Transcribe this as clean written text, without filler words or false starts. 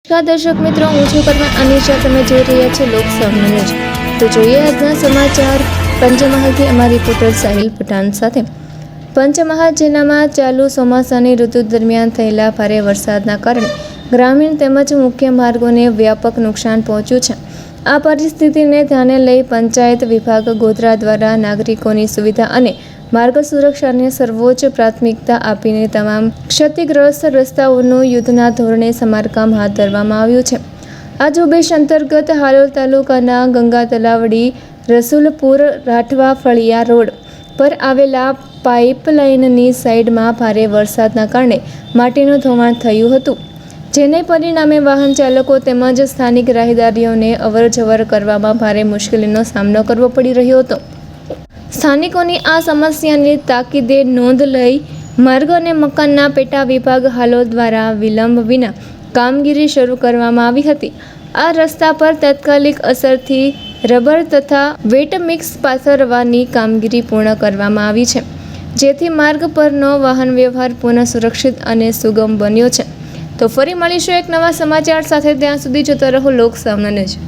નમસ્કાર દર્શક મિત્રો, હું છું પરમાર અનિશા. તમે જોઈ રહ્યા છો લોકસભા ન્યૂઝ. તો જોઈએ આજના સમાચાર પંચમહાલથી અમારી રિપોર્ટર સાહિલ પઠાણ સાથે. પંચમહાલ જિલ્લામાં ચાલુ ચોમાસાની ઋતુ દરમિયાન થયેલા ભારે વરસાદના કારણે ગ્રામીણ તેમજ મુખ્ય માર્ગોને વ્યાપક નુકસાન પહોંચ્યું છે. આ પરિસ્થિતિને ધ્યાને લઈ પંચાયત વિભાગ ગોધરા દ્વારા નાગરિકોની સુવિધા અને માર્ગ સુરક્ષાને સર્વોચ્ચ પ્રાથમિકતા આપીને તમામ ક્ષતિગ્રસ્ત રસ્તાઓનું યુદ્ધના ધોરણે સમારકામ હાથ ધરવામાં આવ્યું છે. આ ઝુંબેશ અંતર્ગત હાલોલ તાલુકાના ગંગા તલાવડી રસુલપુર રાઠવા ફળિયા રોડ પર આવેલા પાઇપલાઇનની સાઇડમાં ભારે વરસાદના કારણે માટીનું ધોવાણ થયું હતું, જેને પરિણામે વાહન ચાલકો તેમજ સ્થાનિક રાહદારીઓને અવરજવર કરવામાં ભારે મુશ્કેલીનો સામનો કરવો પડી રહ્યો હતો. સ્થાનિકોની આ સમસ્યાની તાકીદે નોંધ લઈ માર્ગ અને મકાનના પેટા વિભાગ હાલોલ દ્વારા વિલંબ વિના કામગીરી શરૂ કરવામાં આવી હતી. આ રસ્તા પર તાત્કાલિક અસરથી રબર તથા વેટ મિક્સ પાથરવાની કામગીરી પૂર્ણ કરવામાં આવી છે, જેથી માર્ગ પરનો વાહન વ્યવહાર પુનઃ સુરક્ષિત અને સુગમ બન્યો છે. તો ફરી મળીશું એક નવા સમાચાર સાથે. ત્યાં સુધી જોતા રહો લોકસભા ન્યૂઝ.